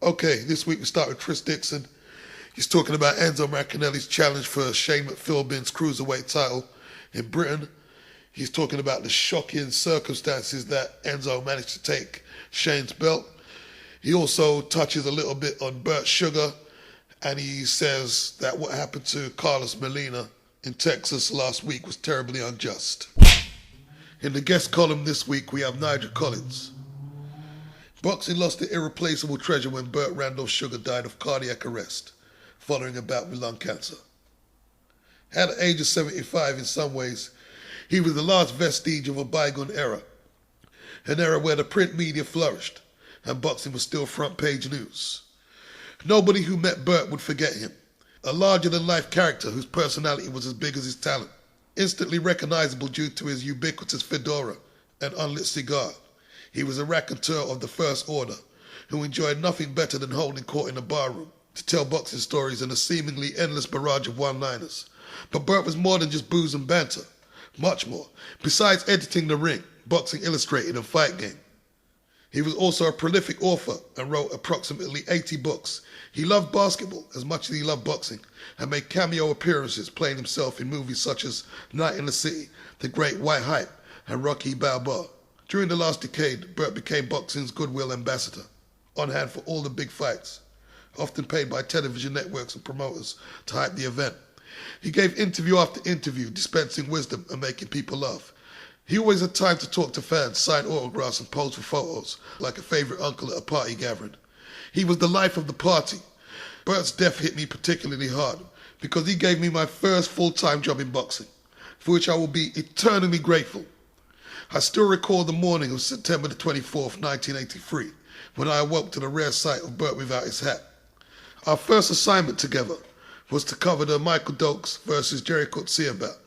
Okay, this week we start with Chris Dixon. He's talking about Enzo Maccarinelli's challenge for Shane McPhilbin's cruiserweight title in Britain. He's talking about the shocking circumstances that Enzo managed to take Shane's belt. He also touches a little bit on Bert Sugar, and he says that what happened to Carlos Molina in Texas last week was terribly unjust. In the guest column this week, we have Nigel Collins. Boxing lost an irreplaceable treasure when Burt Randolph Sugar died of cardiac arrest following a bout with lung cancer. At the age of 75, in some ways, he was the last vestige of a bygone era, an era where the print media flourished and boxing was still front-page news. Nobody who met Burt would forget him, a larger-than-life character whose personality was as big as his talent, instantly recognizable due to his ubiquitous fedora and unlit cigar. He was a raconteur of the first order, who enjoyed nothing better than holding court in a barroom to tell boxing stories in a seemingly endless barrage of one-liners. But Burt was more than just booze and banter, much more. Besides editing The Ring, Boxing Illustrated, and Fight Game, he was also a prolific author and wrote approximately 80 books. He loved basketball as much as he loved boxing and made cameo appearances playing himself in movies such as Night in the City, The Great White Hype, and Rocky Balboa. During the last decade, Burt became boxing's goodwill ambassador, on hand for all the big fights, often paid by television networks and promoters to hype the event. He gave interview after interview, dispensing wisdom and making people laugh. He always had time to talk to fans, sign autographs and pose for photos, like a favorite uncle at a party gathering. He was the life of the party. Burt's death hit me particularly hard because he gave me my first full-time job in boxing, for which I will be eternally grateful. I still recall the morning of September the 24th, 1983, when I awoke to the rare sight of Burt without his hat. Our first assignment together was to cover the Michael Dokes versus Jerry Coetzee bout.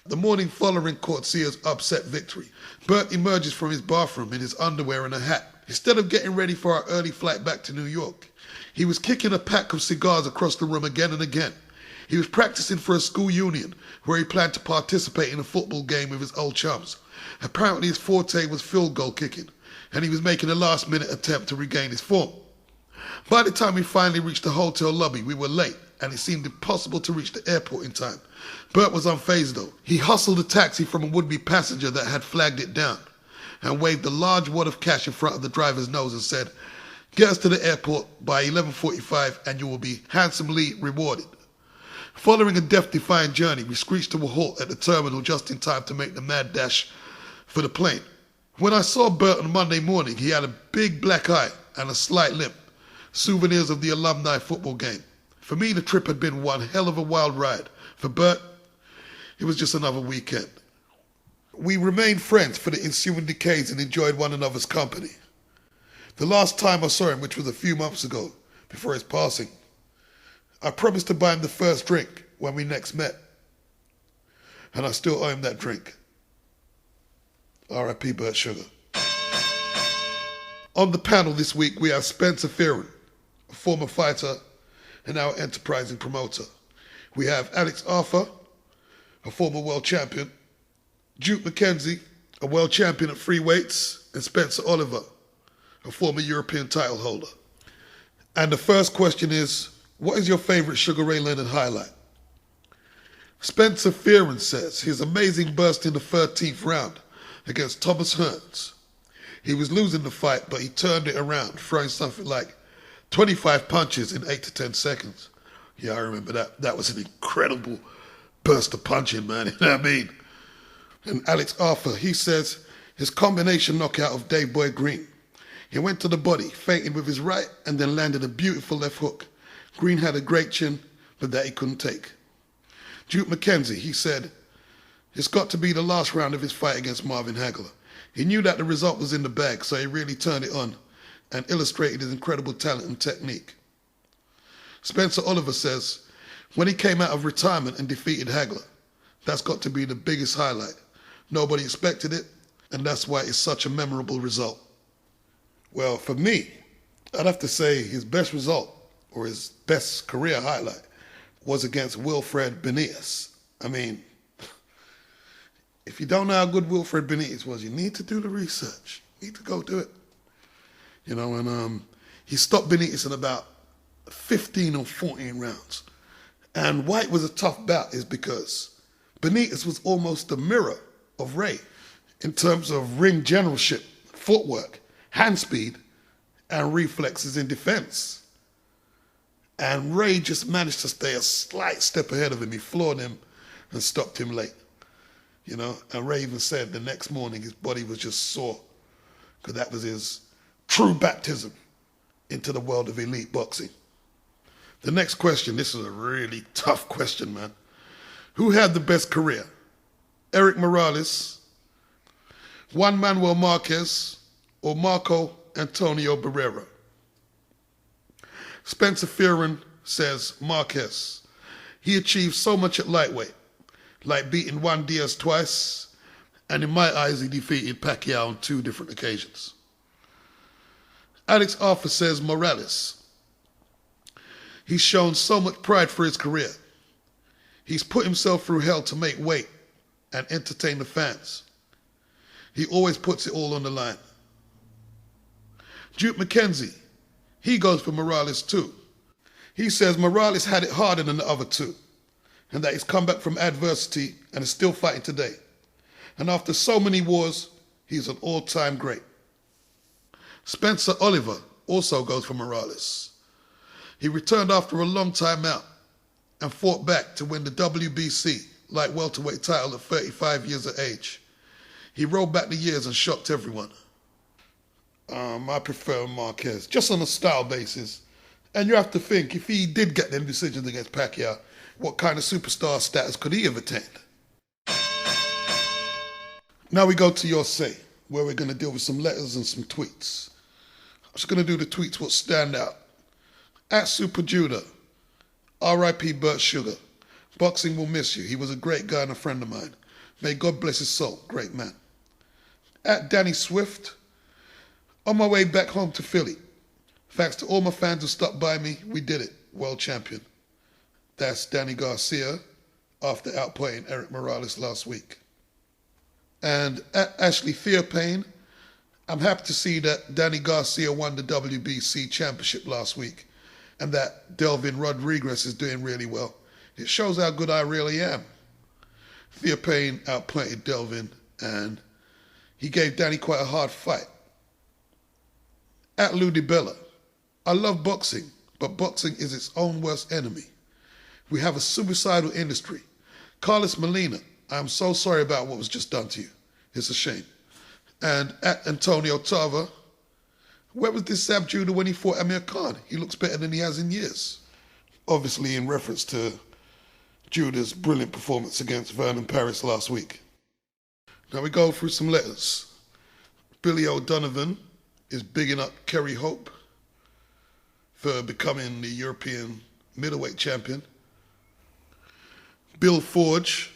The morning following Coetzee's upset victory, Burt emerges from his bathroom in his underwear and a hat. Instead of getting ready for our early flight back to New York, he was kicking a pack of cigars across the room again and again. He was practicing for a school union where he planned to participate in a football game with his old chums. Apparently his forte was field goal kicking, and he was making a last-minute attempt to regain his form. By the time we finally reached the hotel lobby, we were late, and it seemed impossible to reach the airport in time. Burt was unfazed though. He hustled a taxi from a would-be passenger that had flagged it down and waved a large wad of cash in front of the driver's nose and said, "Get us to the airport by 11:45 and you will be handsomely rewarded." Following a death-defying journey, we screeched to a halt at the terminal just in time to make the mad dash for the plane. When I saw Burt on Monday morning, he had a big black eye and a slight limp, souvenirs of the alumni football game. For me, the trip had been one hell of a wild ride. For Burt, it was just another weekend. We remained friends for the ensuing decades and enjoyed one another's company. The last time I saw him, which was a few months ago, before his passing, I promised to buy him the first drink when we next met. And I still owe him that drink. R.I.P. Burt Sugar. On the panel this week, we have Spencer Fearon, a former fighter and now enterprising promoter. We have Alex Arthur, a former world champion, Duke McKenzie, a world champion at free weights, and Spencer Oliver, a former European title holder. And the first question is, what is your favorite Sugar Ray Leonard highlight? Spencer Fearon says his amazing burst in the 13th round against Thomas Hearns. He was losing the fight, but he turned it around, throwing something like 25 punches in 8 to 10 seconds. Yeah, I remember that. That was an incredible burst of punching, man. You know what I mean? And Alex Arthur, he says his combination knockout of Dave Boy Green. He went to the body, feinting with his right, and then landed a beautiful left hook. Green had a great chin, but that he couldn't take. Duke McKenzie, he said, it's got to be the last round of his fight against Marvin Hagler. He knew that the result was in the bag, so he really turned it on and illustrated his incredible talent and technique. Spencer Oliver says, when he came out of retirement and defeated Hagler, that's got to be the biggest highlight. Nobody expected it, and that's why it's such a memorable result. Well, for me, I'd have to say his best result, or his best career highlight, was against Wilfred Benitez. I mean, if you don't know how good Wilfred Benitez was, you need to do the research. You need to go do it. You know, and He stopped Benitez in about 15 or 14 rounds. And why it was a tough bout is because Benitez was almost a mirror of Ray in terms of ring generalship, footwork, hand speed, and reflexes in defense. And Ray just managed to stay a slight step ahead of him. He floored him and stopped him late. You know, and Ray even said the next morning his body was just sore because that was his true baptism into the world of elite boxing. The next question, this is a really tough question, man. Who had the best career? Eric Morales, Juan Manuel Marquez, or Marco Antonio Barrera? Spencer Fearon says Marquez. He achieved so much at lightweight, like beating Juan Diaz twice, and in my eyes he defeated Pacquiao on 2 different occasions. Alex Arthur says Morales. He's shown so much pride for his career. He's put himself through hell to make weight and entertain the fans. He always puts it all on the line. Duke McKenzie, he goes for Morales too. He says Morales had it harder than the other 2, and that he's come back from adversity and is still fighting today. And after so many wars, he's an all-time great. Spencer Oliver also goes for Morales. He returned after a long time out and fought back to win the WBC light welterweight title at 35 years of age. He rolled back the years and shocked everyone. I prefer Marquez, just on a style basis. And you have to think, if he did get them decisions against Pacquiao, what kind of superstar status could he have attained? Now we go to your say, where we're going to deal with some letters and some tweets. I'm just going to do the tweets what stand out. At Super Judah, R.I.P. Bert Sugar. Boxing will miss you. He was a great guy and a friend of mine. May God bless his soul. Great man. At Danny Swift, on my way back home to Philly. Thanks to all my fans who stopped by me, we did it. World champion. That's Danny Garcia after outplaying Eric Morales last week. And at Ashley Theopane, I'm happy to see that Danny Garcia won the WBC championship last week and that Delvin Rodriguez is doing really well. It shows how good I really am. Theopane outplayed Delvin and he gave Danny quite a hard fight. At Lou DiBella, I love boxing, but boxing is its own worst enemy. We have a suicidal industry. Carlos Molina, I'm so sorry about what was just done to you. It's a shame. And at Antonio Tava, where was this Zab Judah when he fought Amir Khan? He looks better than he has in years. Obviously in reference to Judah's brilliant performance against Vernon Paris last week. Now we go through some letters. Billy O'Donovan is bigging up Kerry Hope for becoming the European middleweight champion. Bill Forge,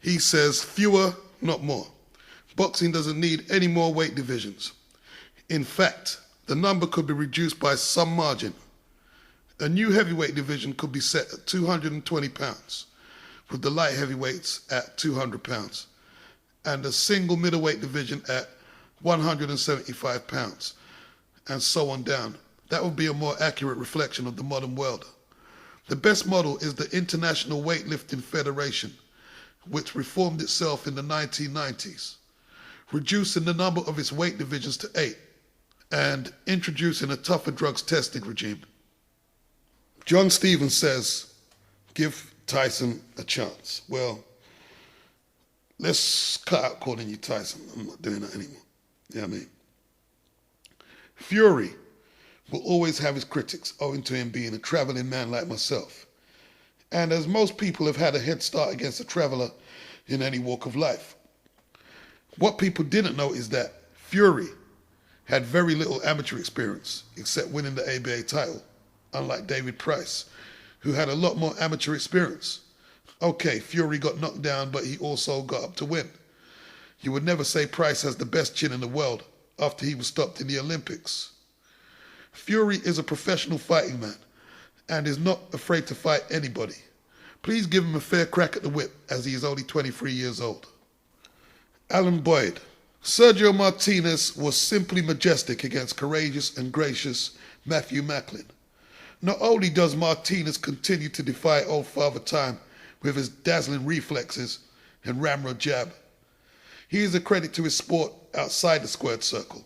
he says fewer, not more. Boxing doesn't need any more weight divisions. In fact, the number could be reduced by some margin. A new heavyweight division could be set at 220 pounds, with the light heavyweights at 200 pounds, and a single middleweight division at 175 pounds, and so on down. That would be a more accurate reflection of the modern world. The best model is the International Weightlifting Federation, which reformed itself in the 1990s, reducing the number of its weight divisions to 8, and introducing a tougher drugs testing regime. John Stevens says, give Tyson a chance. Well, let's cut out calling you Tyson. I'm not doing that anymore. You know what I mean? Fury will always have his critics, owing to him being a traveling man like myself. And as most people have had a head start against a traveler in any walk of life. What people didn't know is that Fury had very little amateur experience, except winning the ABA title, unlike David Price, who had a lot more amateur experience. Okay, Fury got knocked down, but he also got up to win. You would never say Price has the best chin in the world after he was stopped in the Olympics. Fury is a professional fighting man and is not afraid to fight anybody. Please give him a fair crack at the whip, as he is only 23 years old. Alan Boyd Sergio Martinez was simply majestic against courageous and gracious Matthew Macklin. Not only does Martinez continue to defy old Father Time with his dazzling reflexes and ramrod jab, he is a credit to his sport outside the squared circle.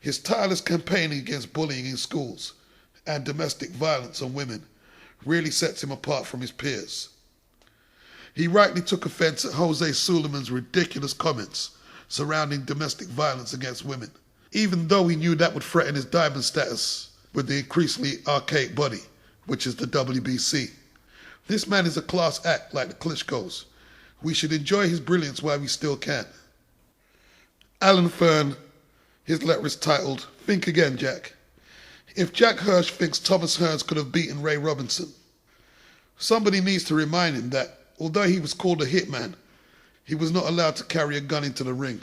His tireless campaigning against bullying in schools and domestic violence on women really sets him apart from his peers. He rightly took offense at Jose Suleiman's ridiculous comments surrounding domestic violence against women, even though he knew that would threaten his diamond status with the increasingly archaic body, which is the WBC. This man is a class act like the Klitschko's. We should enjoy his brilliance while we still can. Alan Fern, his letter is titled, Think Again, Jack. If Jack Hirsch thinks Thomas Hearns could have beaten Ray Robinson, somebody needs to remind him that although he was called a hitman, he was not allowed to carry a gun into the ring.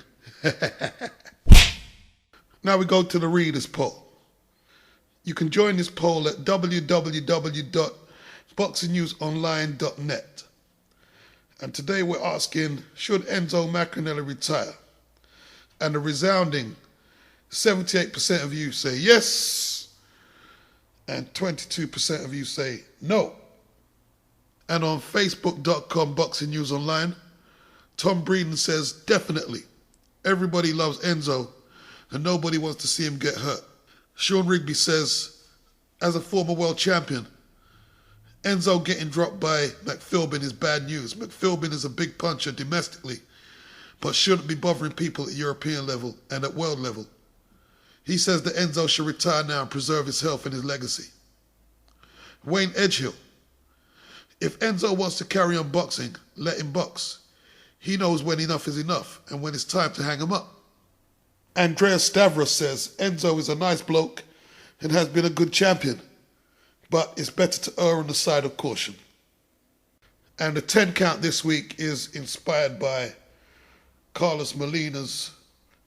Now we go to the readers' poll. You can join this poll at www.boxingnewsonline.net. And today we're asking, should Enzo Maccarinelli retire? And a resounding 78% of you say yes, and 22% of you say no. And on Facebook.com Boxing News Online, Tom Breeden says, definitely. Everybody loves Enzo, and nobody wants to see him get hurt. Sean Rigby says, as a former world champion, Enzo getting dropped by McPhilbin is bad news. McPhilbin is a big puncher domestically, but shouldn't be bothering people at European level and at world level. He says that Enzo should retire now and preserve his health and his legacy. Wayne Edgehill, if Enzo wants to carry on boxing, let him box. He knows when enough is enough and when it's time to hang him up. Andreas Stavros says, Enzo is a nice bloke and has been a good champion, but it's better to err on the side of caution. And the 10 count this week is inspired by Carlos Molina's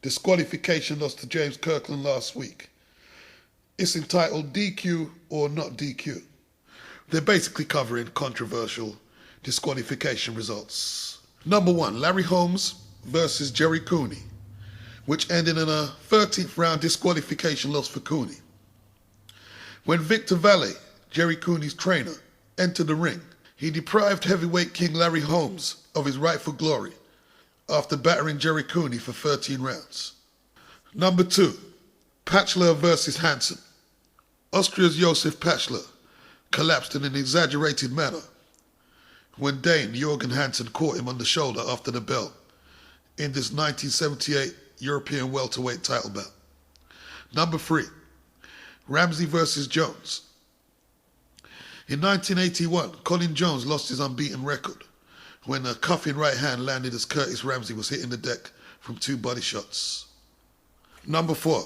disqualification loss to James Kirkland last week. It's entitled DQ or Not DQ. They're basically covering controversial disqualification results. Number 1, Larry Holmes versus Jerry Cooney, which ended in a 13th round disqualification loss for Cooney. When Victor Valle, Jerry Cooney's trainer, entered the ring, he deprived heavyweight king Larry Holmes of his rightful glory after battering Jerry Cooney for 13 rounds. Number 2, Patchler versus Hansen. Austria's Josef Patchler collapsed in an exaggerated manner when Dane Jorgen Hansen caught him on the shoulder after the bell in this 1978 European welterweight title bout. Number 3, Ramsey versus Jones. In 1981, Colin Jones lost his unbeaten record when a cuffing right hand landed as Curtis Ramsey was hitting the deck from 2 body shots. Number 4,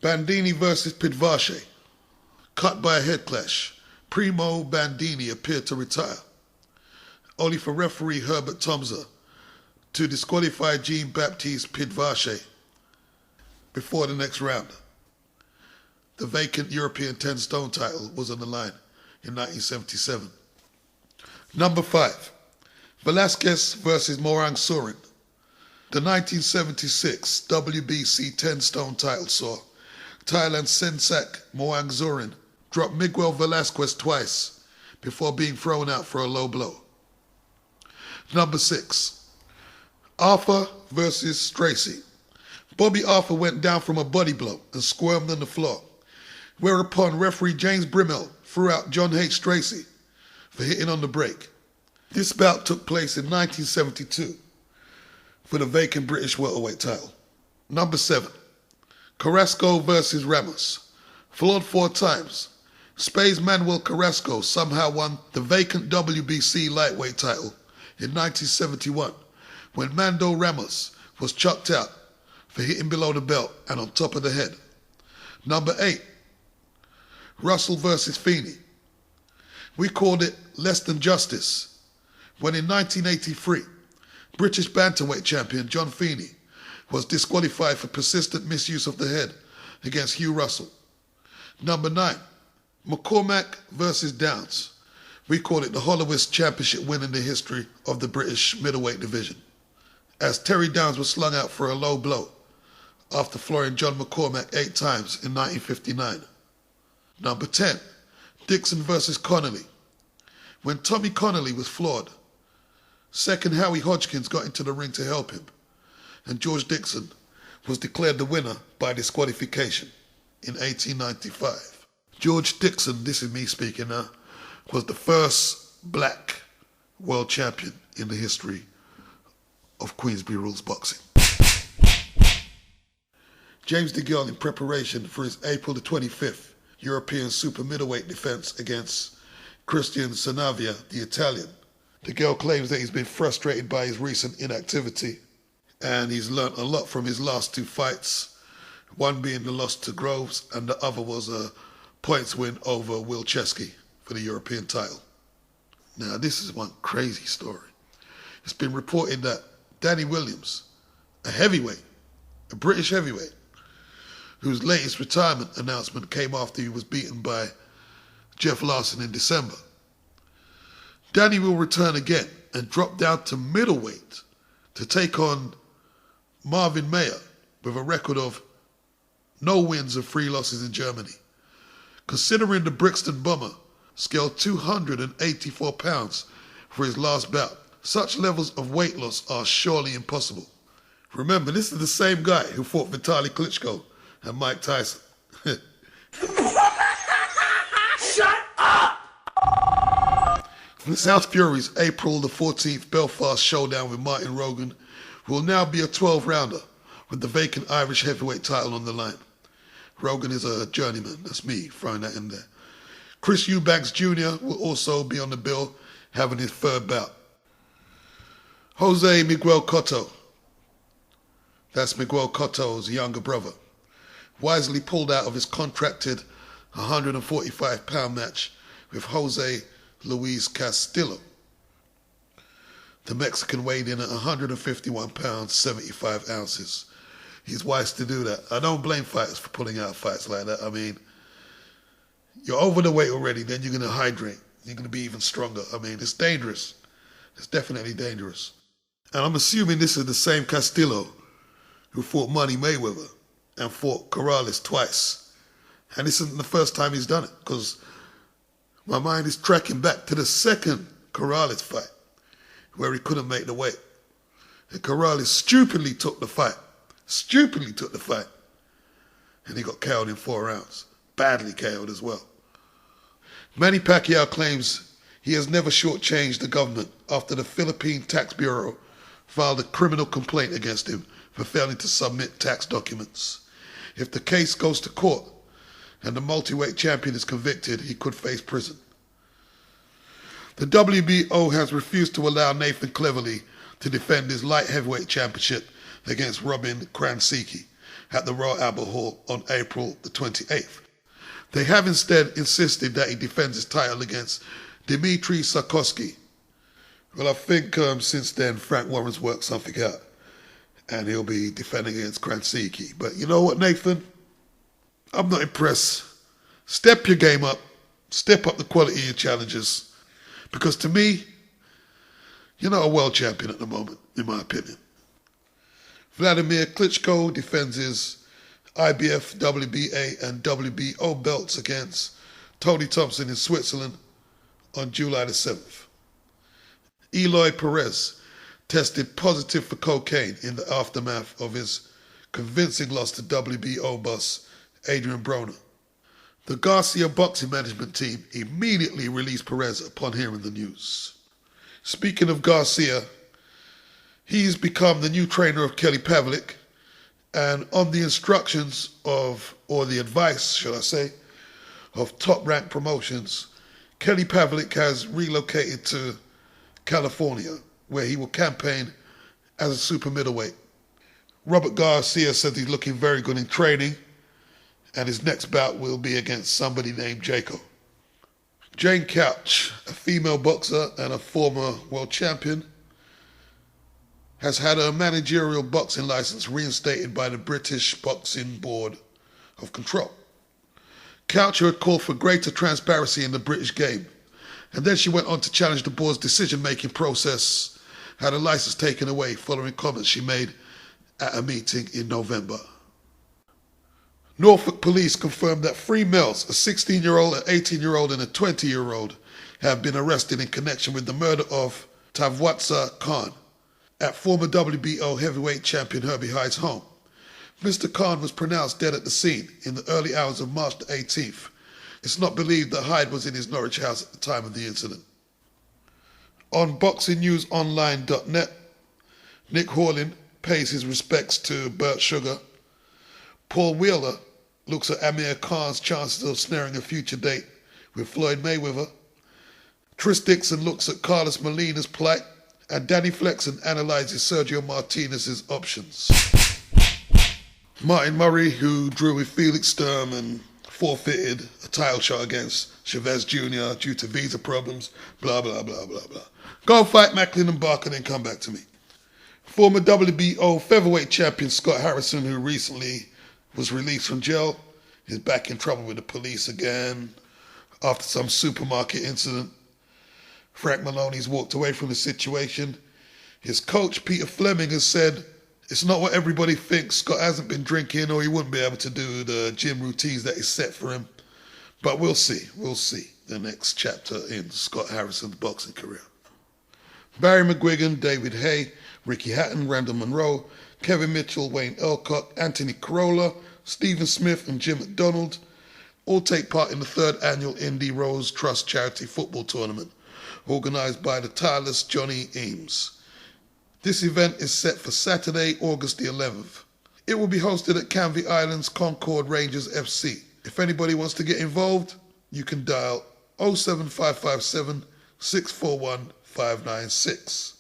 Bandini versus Pidvache. Cut by a head clash, Primo Bandini appeared to retire, only for referee Herbert Tomza to disqualify Jean-Baptiste Pidvache before the next round. The vacant European 10-stone title was on the line in 1977. Number 5, Velasquez versus Morang Sorin. The 1976 WBC 10-stone title saw Thailand's Sensak Morang Sorin drop Miguel Velasquez twice before being thrown out for a low blow. Number 6, Arthur versus Stracy. Bobby Arthur went down from a body blow and squirmed on the floor, whereupon referee James Brimmel threw out John H. Stracy for hitting on the break. This bout took place in 1972 for the vacant British welterweight title. Number 7, Carrasco versus Ramos. Flawed 4 times, Spain's Manuel Carrasco somehow won the vacant WBC lightweight title in 1971 when Mando Ramos was chucked out for hitting below the belt and on top of the head. Number 8, Russell versus Feeney. We called it less than justice when in 1983, British bantamweight champion John Feeney was disqualified for persistent misuse of the head against Hugh Russell. Number 9, McCormack versus Downs. We call it the hollowest championship win in the history of the British middleweight division. as Terry Downs was slung out for a low blow after flooring John McCormack 8 times in 1959. Number 10, Dixon versus Connolly. When Tommy Connolly was floored, second Howie Hodgkins got into the ring to help him, and George Dixon was declared the winner by disqualification in 1895. George Dixon, this is me speaking now, was the first black world champion in the history of Queensberry Rules boxing. James DeGill, in preparation for his April the 25th European super middleweight defense against Christian Sanavia, the Italian. DeGill claims that he's been frustrated by his recent inactivity, and he's learnt a lot from his last 2 fights, one being the loss to Groves and the other was a points win over Will Chesky for the European title. Now, this is one crazy story. It's been reported that Danny Williams, a heavyweight, a British heavyweight, whose latest retirement announcement came after he was beaten by Jeff Larson in December. Danny will return again and drop down to middleweight to take on Marvin Mayer with a record of no wins and 3 losses in Germany. Considering the Brixton Bomber scaled 284 pounds for his last bout, such levels of weight loss are surely impossible. Remember, this is the same guy who fought Vitaly Klitschko and Mike Tyson. Shut up! The South Furies' April the 14th Belfast showdown with Martin Rogan will now be a 12-rounder with the vacant Irish heavyweight title on the line. Rogan is a journeyman, that's me throwing that in there. Chris Eubanks Jr. will also be on the bill, having his 3rd bout. Jose Miguel Cotto, that's Miguel Cotto's younger brother, wisely pulled out of his contracted 145-pound match with Jose Luis Castillo. The Mexican weighed in at 151 pounds, 75 ounces. He's wise to do that. I don't blame fighters for pulling out fights like that. I mean, you're over the weight already, then you're going to hydrate. You're going to be even stronger. I mean, it's dangerous. It's definitely dangerous. And I'm assuming this is the same Castillo who fought Money Mayweather and fought Corrales twice. And this isn't the first time he's done it, because my mind is tracking back to the second Corrales fight, where he couldn't make the weight. And Corrales stupidly took the fight. And he got KO'd in 4 rounds. Badly KO'd as well. Manny Pacquiao claims he has never shortchanged the government after the Philippine Tax Bureau filed a criminal complaint against him for failing to submit tax documents. If the case goes to court and the multi-weight champion is convicted, he could face prison. The WBO has refused to allow Nathan Cleverly to defend his light heavyweight championship against Robin Krasniqi at the Royal Albert Hall on April the 28th. They have instead insisted that he defends his title against Dmitry Sarkovsky. Well, I think since then Frank Warren's worked something out and he'll be defending against Krasniqi. But you know what, Nathan? I'm not impressed. Step your game up. Step up the quality of your challenges. Because to me, you're not a world champion at the moment, in my opinion. Vladimir Klitschko defends his IBF, WBA and WBO belts against Tony Thompson in Switzerland on July the 7th. Eloy Perez tested positive for cocaine in the aftermath of his convincing loss to WBO boss Adrian Broner. The Garcia boxing management team immediately released Perez upon hearing the news. Speaking of Garcia, he's become the new trainer of Kelly Pavlik, and on the instructions of, or the advice, should I say, of Top Rank Promotions, Kelly Pavlik has relocated to California, where he will campaign as a super middleweight. Robert Garcia said he's looking very good in training, and his next bout will be against somebody named Jaco. Jane Couch, a female boxer and a former world champion, has had her managerial boxing license reinstated by the British Boxing Board of Control. Couch had called for greater transparency in the British game, and then she went on to challenge the board's decision-making process had her license taken away following comments she made at a meeting in November. Norfolk police confirmed that 3 males, a 16-year-old, an 18-year-old and a 20-year-old, have been arrested in connection with the murder of Tavwatsa Khan at former WBO heavyweight champion Herbie Hyde's home. Mr. Khan was pronounced dead at the scene in the early hours of March the 18th. It's not believed that Hyde was in his Norwich house at the time of the incident. On BoxingNewsOnline.net, Nick Horlin pays his respects to Burt Sugar. Paul Wheeler looks at Amir Khan's chances of snaring a future date with Floyd Mayweather. Tris Dixon looks at Carlos Molina's plight. And Danny Flexen analyzes Sergio Martinez's options. Martin Murray, who drew with Felix Sturm and forfeited a title shot against Chavez Jr. due to visa problems, blah, blah, blah, blah, blah. Go fight Macklin and Barker, then come back to me. Former WBO featherweight champion Scott Harrison, who recently was released from jail, is back in trouble with the police again after some supermarket incident. Frank Maloney's walked away from the situation. His coach, Peter Fleming, has said it's not what everybody thinks. Scott hasn't been drinking or he wouldn't be able to do the gym routines that is set for him. But we'll see. We'll see the next chapter in Scott Harrison's boxing career. Barry McGuigan, David Hay, Ricky Hatton, Randall Monroe, Kevin Mitchell, Wayne Elcock, Anthony Corolla, Stephen Smith and Jim McDonald all take part in the 3rd annual Indy Rose Trust Charity Football Tournament, organised by the tireless Johnny Eames. This event is set for Saturday, August the 11th. It will be hosted at Canvey Island's Concord Rangers FC. If anybody wants to get involved, you can dial 07557 641 596.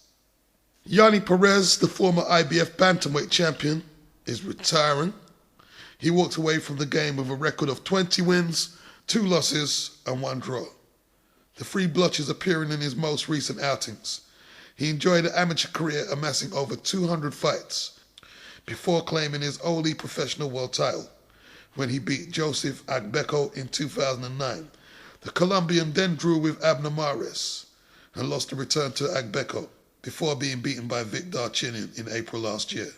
Yanni Perez, the former IBF bantamweight champion, is retiring. He walked away from the game with a record of 20 wins, 2 losses and 1 draw. The 3 blotches appearing in his most recent outings. He enjoyed an amateur career amassing over 200 fights before claiming his only professional world title when he beat Joseph Agbeko in 2009. The Colombian then drew with Abner Mares and lost the return to Agbeko before being beaten by Vic Darchinyan in April last year.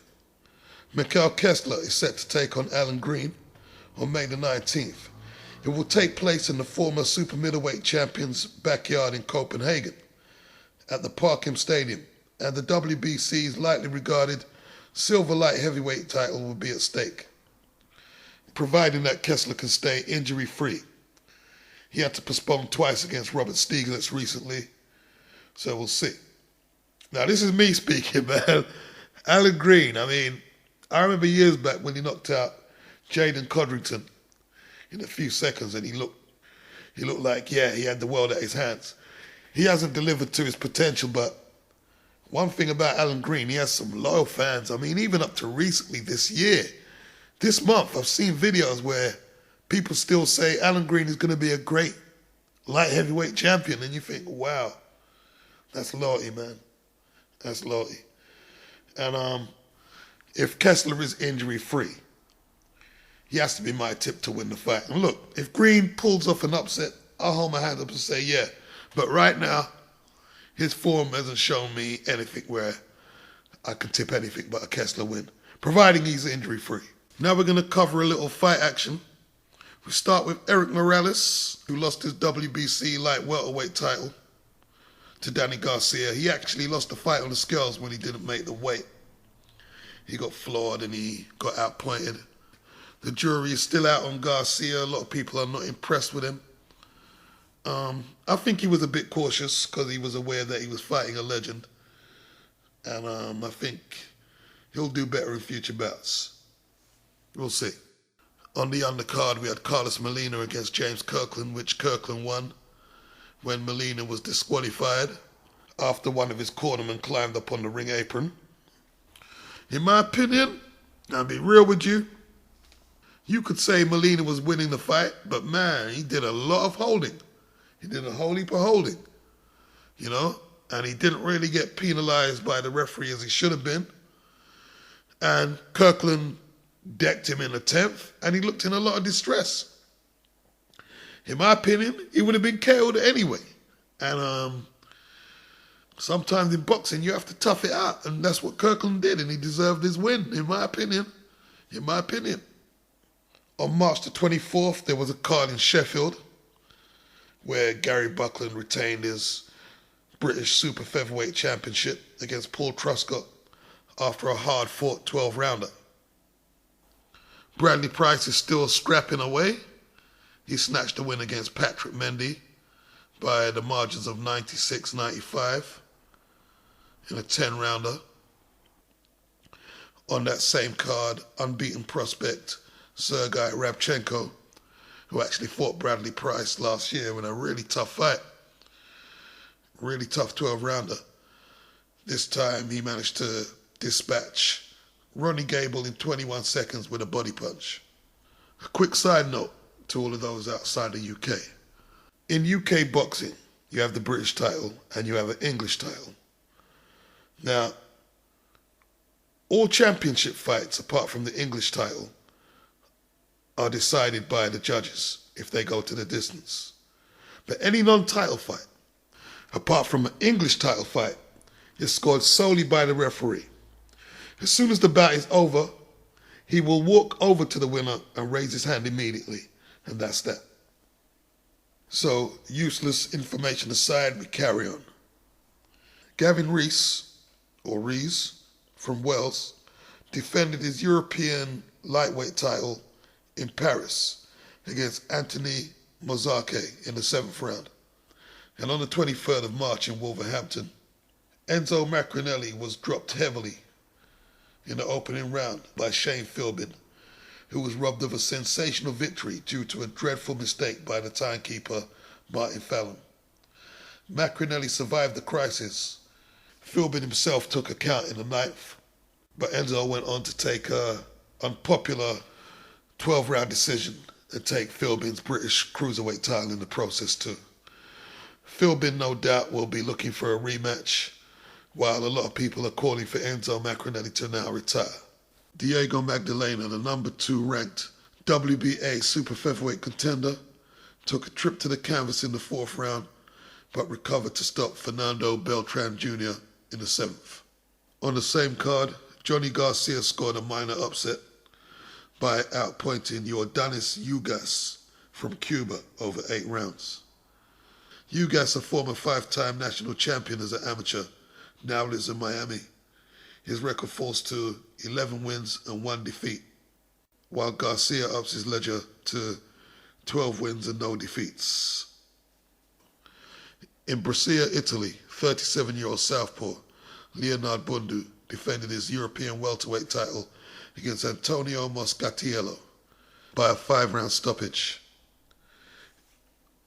Mikhail Kessler is set to take on Alan Green on May the 19th. It will take place in the former super middleweight champion's backyard in Copenhagen at the Parkham Stadium, and the WBC's lightly regarded silver light heavyweight title will be at stake, providing that Kessler can stay injury-free. He had to postpone twice against Robert Stieglitz recently, so we'll see. Now, this is me speaking, man. Alan Green, I remember years back when he knocked out Jaden Codrington in a few seconds, and he looked like, he had the world at his hands. He hasn't delivered to his potential, but one thing about Alan Green, he has some loyal fans. Even up to recently this year, this month, I've seen videos where people still say Alan Green is going to be a great light heavyweight champion, and you think, wow, that's loyalty, man. That's loyalty. And if Kessler is injury-free, he has to be my tip to win the fight. And look, if Green pulls off an upset, I'll hold my hand up and say, yeah. But right now, his form hasn't shown me anything where I can tip anything but a Kessler win, providing he's injury-free. Now we're going to cover a little fight action. We start with Eric Morales, who lost his WBC light welterweight title to Danny Garcia. He actually lost the fight on the scales when he didn't make the weight. He got floored and he got outpointed. The jury is still out on Garcia. A lot of people are not impressed with him. I think he was a bit cautious because he was aware that he was fighting a legend. And I think he'll do better in future bouts. We'll see. On the undercard, we had Carlos Molina against James Kirkland, which Kirkland won when Molina was disqualified after one of his cornermen climbed up on the ring apron. In my opinion, I'll be real with you, you could say Molina was winning the fight, but man, he did a lot of holding. He did a whole heap of holding, and he didn't really get penalized by the referee as he should have been. And Kirkland decked him in the 10th, and he looked in a lot of distress. In my opinion, he would have been KO'd anyway. And Sometimes in boxing you have to tough it out, and that's what Kirkland did, and he deserved his win, in my opinion. In my opinion. On March the 24th, there was a card in Sheffield where Gary Buckland retained his British Super Featherweight Championship against Paul Truscott after a hard-fought 12-rounder. Bradley Price is still scrapping away. He snatched a win against Patrick Mendy by the margins of 96-95 in a 10-rounder. On that same card, unbeaten prospect Sergei Rabchenko, who actually fought Bradley Price last year in a really tough fight. Really tough 12-rounder. This time he managed to dispatch Ronnie Gable in 21 seconds with a body punch. A quick side note to all of those outside the UK. In UK boxing, you have the British title and you have an English title. Now, all championship fights, apart from the English title, are decided by the judges if they go to the distance. But any non-title fight, apart from an English title fight, is scored solely by the referee. As soon as the bout is over, he will walk over to the winner and raise his hand immediately, and that's that. So, useless information aside, we carry on. Gavin Rees, or Rees, from Wales, defended his European lightweight title in Paris against Anthony Mozake in the 7th round. And on the 23rd of March in Wolverhampton, Enzo Macronelli was dropped heavily in the opening round by Shane Philbin, who was robbed of a sensational victory due to a dreadful mistake by the timekeeper Martin Fallon. Macronelli survived the crisis. Philbin himself took a count in the 9th, but Enzo went on to take an unpopular 12-round decision and take Philbin's British cruiserweight title in the process too. Philbin, no doubt, will be looking for a rematch, while a lot of people are calling for Enzo Macronelli to now retire. Diego Magdalena, the number 2 ranked WBA super featherweight contender, took a trip to the canvas in the 4th round, but recovered to stop Fernando Beltran Jr. in the 7th. On the same card, Johnny Garcia scored a minor upset by outpointing Yordanis Ugas from Cuba over 8 rounds. Ugas, a former 5-time national champion as an amateur, now lives in Miami. His record falls to 11 wins and 1 defeat, while Garcia ups his ledger to 12 wins and no defeats. In Brescia, Italy, 37-year-old southpaw Leonard Bundu defended his European welterweight title against Antonio Moscatiello by a 5-round stoppage.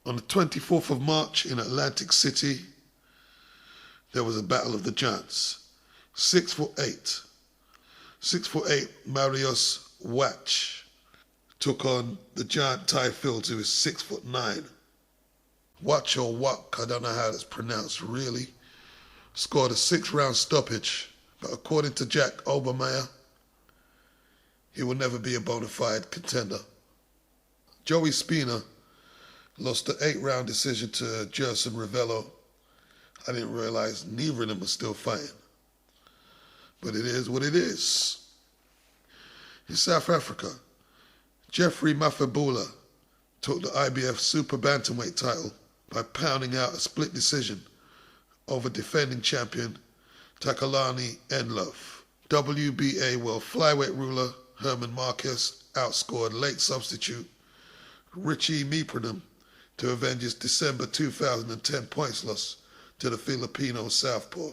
On the 24th of March in Atlantic City, there was a battle of the giants. 6'8", Marius Wach took on the giant Ty Fields, who is 6'9". Wach or Wach, I don't know how that's pronounced really, scored a 6-round stoppage, but according to Jack Obermeyer, he will never be a bona fide contender. Joey Spina lost an 8-round decision to Jerson Rivello. I didn't realize neither of them are still fighting. But it is what it is. In South Africa, Jeffrey Mafabula took the IBF Super Bantamweight title by pounding out a split decision over defending champion Takalani Enlove. WBA World Flyweight ruler Herman Marquez outscored late substitute Richie Meprenum to avenge his December 2010 points loss to the Filipino southpaw.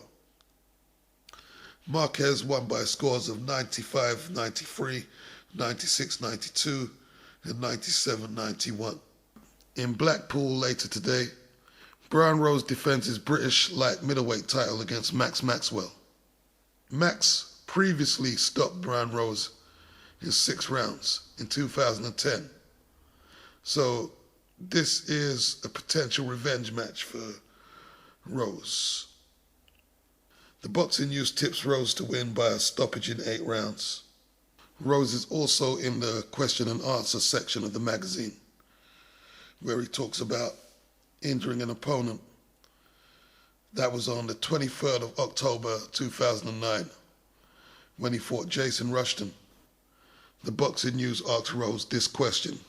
Marquez won by scores of 95-93, 96-92, and 97-91. In Blackpool later today, Brian Rose defends his British light middleweight title against Max Maxwell. Max previously stopped Brian Rose in 6 rounds in 2010. So this is a potential revenge match for Rose. The Boxing News tips Rose to win by a stoppage in 8 rounds. Rose is also in the question and answer section of the magazine, where he talks about injuring an opponent That was on the 23rd of October 2009 when he fought Jason Rushton. The Boxing News asked Rose this question.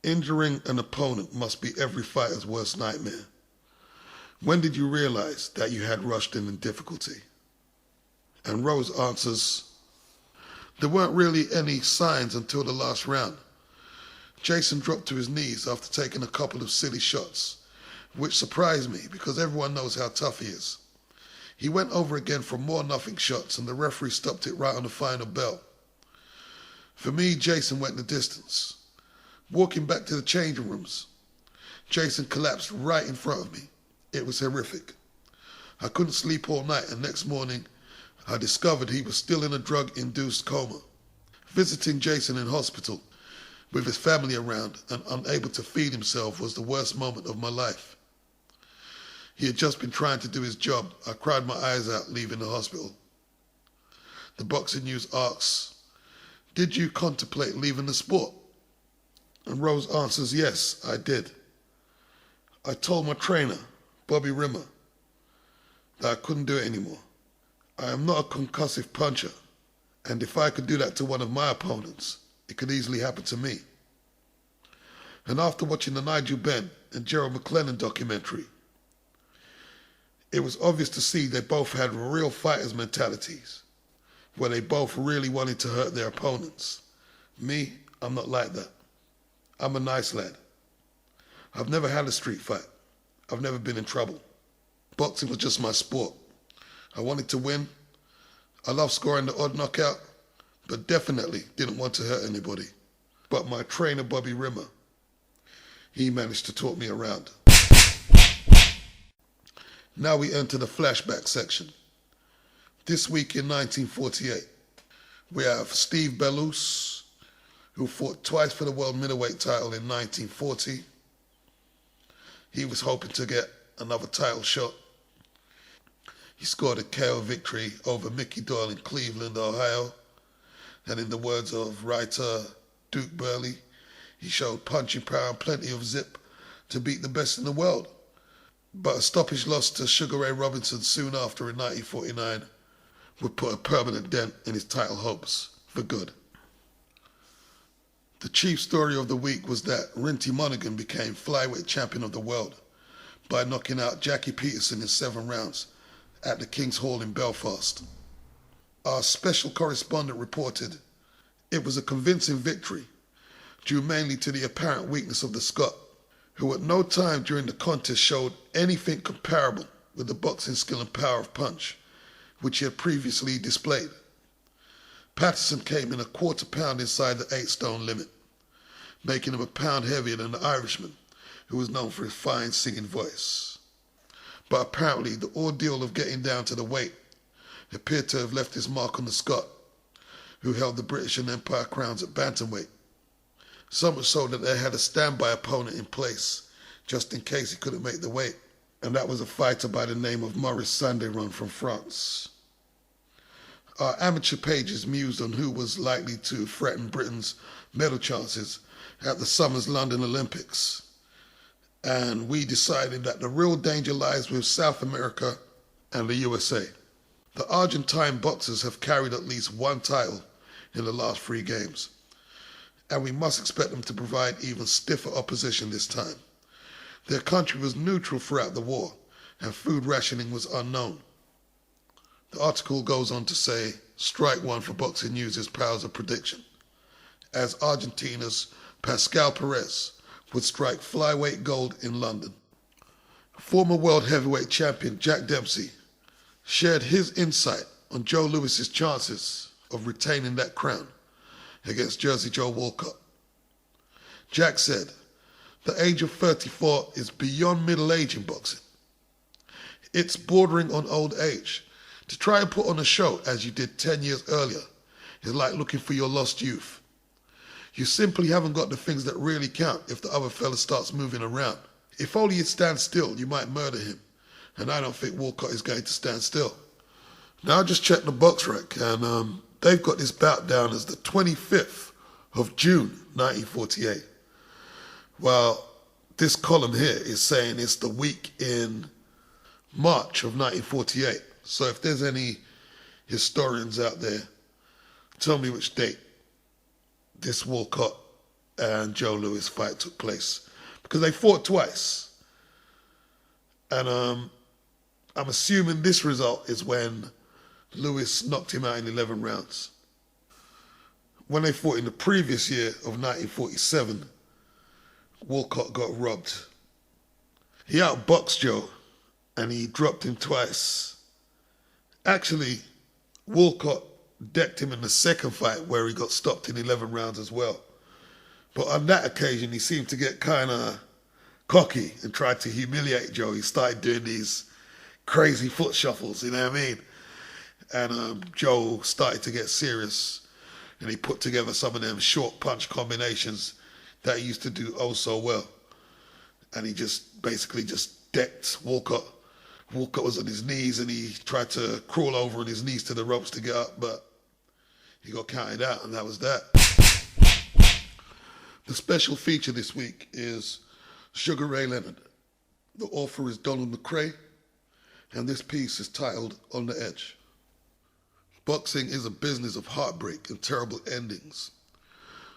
Injuring an opponent must be every fighter's worst nightmare. When did you realize that you had Rushton in difficulty? And Rose answers, there weren't really any signs until the last round. Jason dropped to his knees after taking a couple of silly shots, which surprised me because everyone knows how tough he is. He went over again for more nothing shots and the referee stopped it right on the final bell. For me, Jason went the distance. Walking back to the changing rooms, Jason collapsed right in front of me. It was horrific. I couldn't sleep all night, and next morning I discovered he was still in a drug-induced coma. Visiting Jason in hospital with his family around and unable to feed himself was the worst moment of my life. He had just been trying to do his job. I cried my eyes out leaving the hospital. The Boxing News asks, did you contemplate leaving the sport? And Rose answers, yes, I did. I told my trainer, Bobby Rimmer, that I couldn't do it anymore. I am not a concussive puncher, and if I could do that to one of my opponents, it could easily happen to me. And after watching the Nigel Benn and Gerald McClellan documentary, it was obvious to see they both had real fighters' mentalities, where they both really wanted to hurt their opponents. Me, I'm not like that. I'm a nice lad. I've never had a street fight. I've never been in trouble. Boxing was just my sport. I wanted to win. I love scoring the odd knockout, but definitely didn't want to hurt anybody. But my trainer, Bobby Rimmer, he managed to talk me around. Now we enter the flashback section. This week in 1948, we have Steve Bellows, who fought twice for the world middleweight title in 1940. He was hoping to get another title shot. He scored a KO victory over Mickey Doyle in Cleveland, Ohio. And in the words of writer Duke Burley, he showed punching power and plenty of zip to beat the best in the world. But a stoppage loss to Sugar Ray Robinson soon after in 1949 would put a permanent dent in his title hopes for good. The chief story of the week was that Rinty Monaghan became flyweight champion of the world by knocking out Jackie Peterson in 7 rounds at the King's Hall in Belfast. Our special correspondent reported it was a convincing victory, due mainly to the apparent weakness of the Scot, who at no time during the contest showed anything comparable with the boxing skill and power of punch, which he had previously displayed. Patterson came in a quarter pound inside the 8-stone limit, making him a pound heavier than the Irishman, who was known for his fine singing voice. But apparently the ordeal of getting down to the weight appeared to have left his mark on the Scot, who held the British and Empire crowns at bantamweight, so much so that they had a standby opponent in place, just in case he couldn't make the weight, and that was a fighter by the name of Maurice Saint-Déron from France. Our amateur pages mused on who was likely to threaten Britain's medal chances at the summer's London Olympics, and we decided that the real danger lies with South America and the USA. The Argentine boxers have carried at least one title in the last 3 games, and we must expect them to provide even stiffer opposition this time. Their country was neutral throughout the war, and food rationing was unknown. The article goes on to say, strike one for Boxing News' powers of prediction, as Argentina's Pascal Perez would strike flyweight gold in London. Former world heavyweight champion Jack Dempsey shared his insight on Joe Louis's chances of retaining that crown against Jersey Joe Walcott. Jack said, the age of 34 is beyond middle age in boxing. It's bordering on old age. To try and put on a show as you did 10 years earlier is like looking for your lost youth. You simply haven't got the things that really count if the other fella starts moving around. If only he'd stand still, you might murder him. And I don't think Walcott is going to stand still. Now I just checked the box rec, and they've got this bout down as the 25th of June, 1948. While this column here is saying it's the week in March of 1948. So if there's any historians out there, tell me which date this Walcott and Joe Louis fight took place. Because they fought twice. And I'm assuming this result is when Louis knocked him out in 11 rounds. When they fought in the previous year of 1947, Walcott got robbed. He outboxed Joe and he dropped him twice. Actually, Walcott decked him in the second fight where he got stopped in 11 rounds as well. But on that occasion, he seemed to get kind of cocky and tried to humiliate Joe. He started doing these crazy foot shuffles, you know what I mean? And Joe started to get serious and he put together some of them short punch combinations that he used to do oh so well. And he just basically just decked Walcott. Walcott was on his knees and he tried to crawl over on his knees to the ropes to get up, but he got counted out and that was that. The special feature this week is Sugar Ray Leonard. The author is Donald McCrae, and this piece is titled On the Edge. Boxing is a business of heartbreak and terrible endings.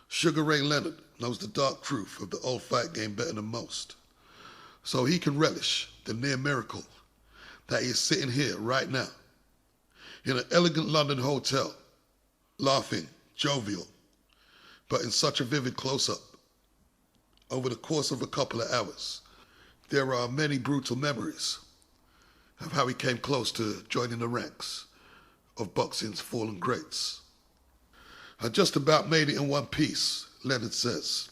Sugar Ray Leonard knows the dark truth of the old fight game better than most, so he can relish the near miracle that he is sitting here right now in an elegant London hotel, laughing, jovial, but in such a vivid close-up. Over the course of a couple of hours, there are many brutal memories of how he came close to joining the ranks of boxing's fallen greats. I just about made it in one piece, Leonard says,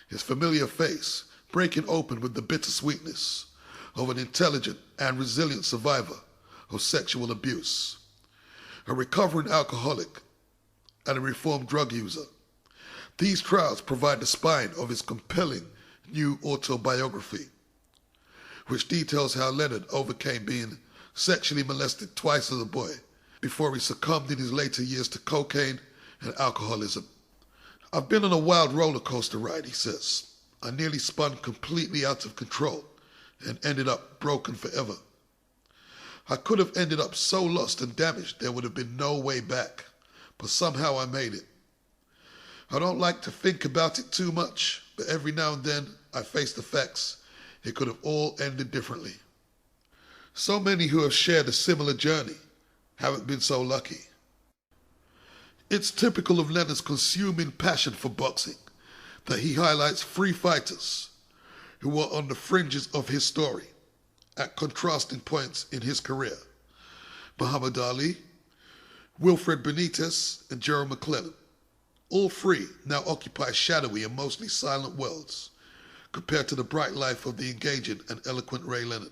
his familiar face breaking open with the bitter sweetness of an intelligent and resilient survivor of sexual abuse, a recovering alcoholic, and a reformed drug user. These trials provide the spine of his compelling new autobiography, which details how Leonard overcame being sexually molested twice as a boy before he succumbed in his later years to cocaine and alcoholism. I've been on a wild roller coaster ride, he says. I nearly spun completely out of control and ended up broken forever. I could have ended up so lost and damaged there would have been no way back, but somehow I made it. I don't like to think about it too much, but every now and then I face the facts. It could have all ended differently. So many who have shared a similar journey haven't been so lucky. It's typical of Leonard's consuming passion for boxing that he highlights three fighters who were on the fringes of his story at contrasting points in his career: Muhammad Ali, Wilfred Benitez, and Gerald McClellan. All three now occupy shadowy and mostly silent worlds compared to the bright life of the engaging and eloquent Ray Leonard.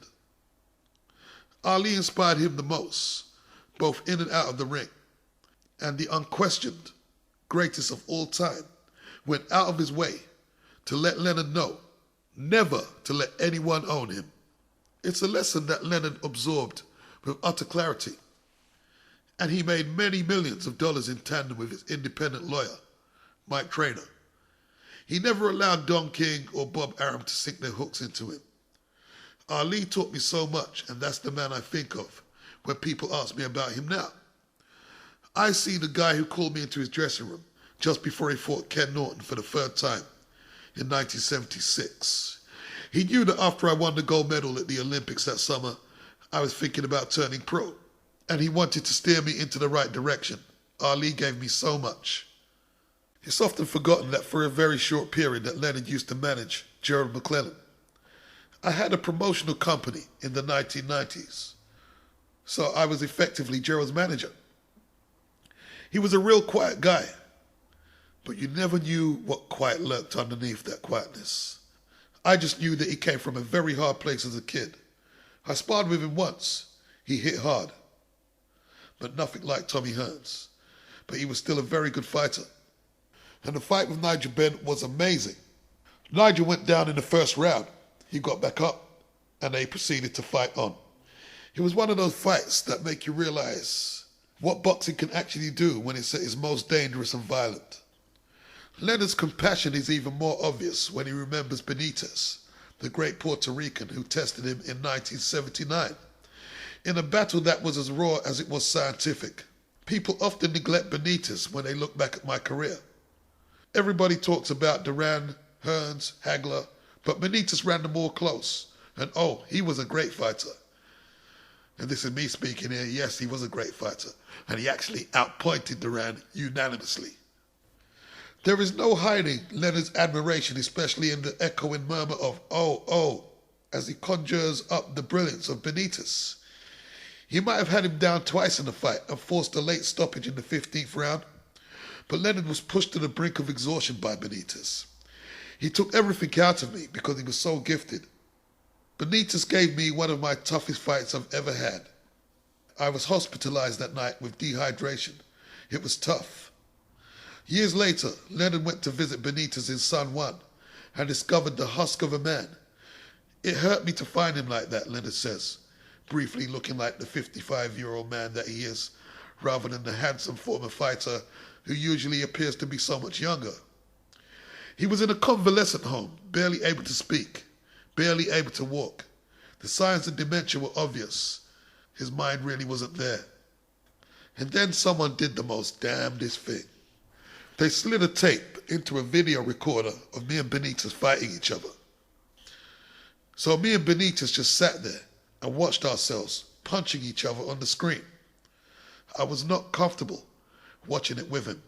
Ali inspired him the most, both in and out of the ring, and the unquestioned greatest of all time went out of his way to let Leonard know never to let anyone own him. It's a lesson that Leonard absorbed with utter clarity, and he made many millions of dollars in tandem with his independent lawyer, Mike Trainer. He never allowed Don King or Bob Arum to sink their hooks into him. Ali taught me so much, and that's the man I think of when people ask me about him now. I see the guy who called me into his dressing room just before he fought Ken Norton for the third time in 1976. He knew that after I won the gold medal at the Olympics that summer, I was thinking about turning pro, and he wanted to steer me into the right direction. Ali gave me so much. It's often forgotten that for a very short period that Leonard used to manage Gerald McClellan. I had a promotional company in the 1990s, so I was effectively Gerald's manager. He was a real quiet guy, but you never knew what quiet lurked underneath that quietness. I just knew that he came from a very hard place as a kid. I sparred with him once. He hit hard, but nothing like Tommy Hearns. But he was still a very good fighter. And the fight with Nigel Benn was amazing. Nigel went down in the first round. He got back up, and they proceeded to fight on. It was one of those fights that make you realize what boxing can actually do when it's at its most dangerous and violent. Leonard's compassion is even more obvious when he remembers Benitez, the great Puerto Rican who tested him in 1979, in a battle that was as raw as it was scientific. People often neglect Benitez when they look back at my career. Everybody talks about Duran, Hearns, Hagler, but Benitez ran them all close. And oh, he was a great fighter. And this is me speaking here. Yes, he was a great fighter. And he actually outpointed Duran unanimously. There is no hiding Leonard's admiration, especially in the echoing murmur of "oh, oh," as he conjures up the brilliance of Benitez. He might have had him down twice in the fight and forced a late stoppage in the 15th round, but Leonard was pushed to the brink of exhaustion by Benitez. He took everything out of me because he was so gifted. Benitez gave me one of my toughest fights I've ever had. I was hospitalized that night with dehydration. It was tough. Years later, Leonard went to visit Benitez in San Juan and discovered the husk of a man. It hurt me to find him like that, Leonard says, briefly looking like the 55-year-old man that he is, rather than the handsome former fighter who usually appears to be so much younger. He was in a convalescent home, barely able to speak, barely able to walk. The signs of dementia were obvious. His mind really wasn't there. And then someone did the most damnedest thing. They slid a tape into a video recorder of me and Benitez fighting each other. So me and Benitez just sat there and watched ourselves punching each other on the screen. I was not comfortable watching it with him,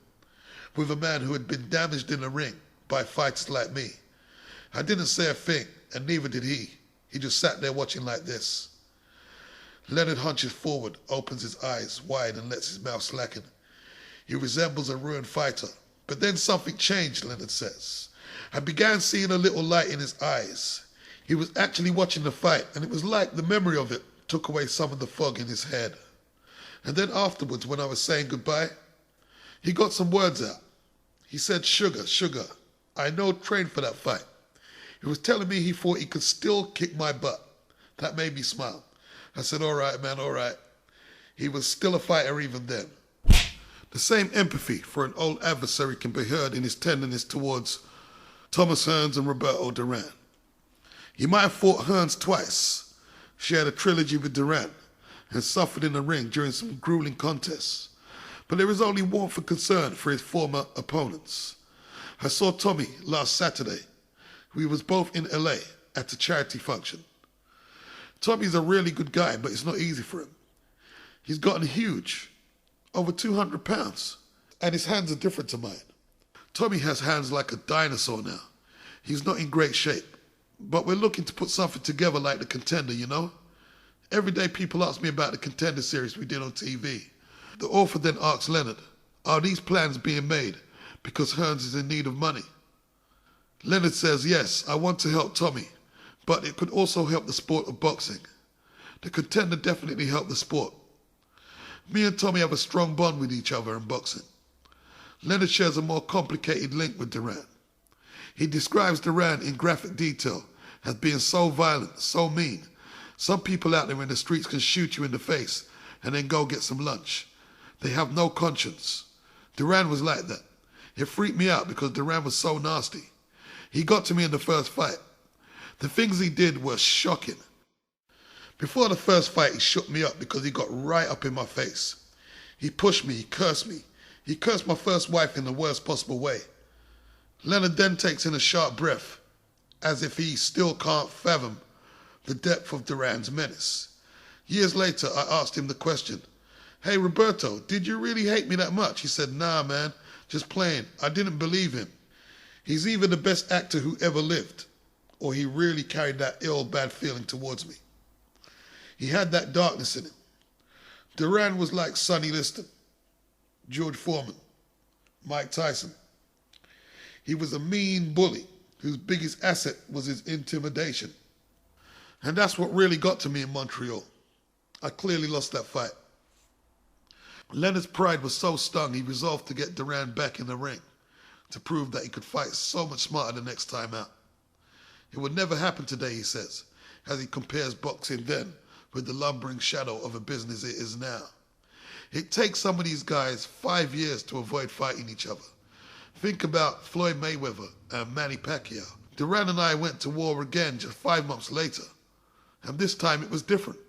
with a man who had been damaged in the ring by fighters like me. I didn't say a thing, and neither did he. He just sat there watching like this. Leonard hunches forward, opens his eyes wide and lets his mouth slacken. He resembles a ruined fighter. But then something changed, Leonard says. I began seeing a little light in his eyes. He was actually watching the fight, and it was like the memory of it took away some of the fog in his head. And then afterwards, when I was saying goodbye, he got some words out. He said, "Sugar, sugar, I know trained for that fight." He was telling me he thought he could still kick my butt. That made me smile. I said, "All right, man, all right." He was still a fighter even then. The same empathy for an old adversary can be heard in his tenderness towards Thomas Hearns and Roberto Duran. He might have fought Hearns twice, shared a trilogy with Duran, and suffered in the ring during some grueling contests. But there is only warmth and concern for his former opponents. I saw Tommy last Saturday. We was both in LA at a charity function. Tommy's a really good guy, but it's not easy for him. He's gotten huge, over 200 pounds, and his hands are different to mine. Tommy has hands like a dinosaur now. He's not in great shape, but we're looking to put something together like The Contender, you know? Every day people ask me about the Contender series we did on TV. The author then asks Leonard, are these plans being made because Hearns is in need of money? Leonard says, yes, I want to help Tommy, but it could also help the sport of boxing. The Contender definitely helped the sport. Me and Tommy have a strong bond with each other in boxing. Leonard shares a more complicated link with Duran. He describes Duran in graphic detail as being so violent, so mean. Some people out there in the streets can shoot you in the face and then go get some lunch. They have no conscience. Duran was like that. It freaked me out because Duran was so nasty. He got to me in the first fight. The things he did were shocking. Before the first fight, he shook me up because he got right up in my face. He pushed me, he cursed me. He cursed my first wife in the worst possible way. Leonard then takes in a sharp breath, as if he still can't fathom the depth of Duran's menace. Years later, I asked him the question, hey, Roberto, did you really hate me that much? He said, nah, man, just playing. I didn't believe him. He's either the best actor who ever lived, or he really carried that ill, bad feeling towards me. He had that darkness in him. Duran was like Sonny Liston, George Foreman, Mike Tyson. He was a mean bully whose biggest asset was his intimidation. And that's what really got to me in Montreal. I clearly lost that fight. Leonard's pride was so stung he resolved to get Duran back in the ring to prove that he could fight so much smarter the next time out. It would never happen today, he says, as he compares boxing then with the lumbering shadow of a business it is now. It takes some of these guys 5 years to avoid fighting each other. Think about Floyd Mayweather and Manny Pacquiao. Duran and I went to war again just 5 months later, and this time it was different.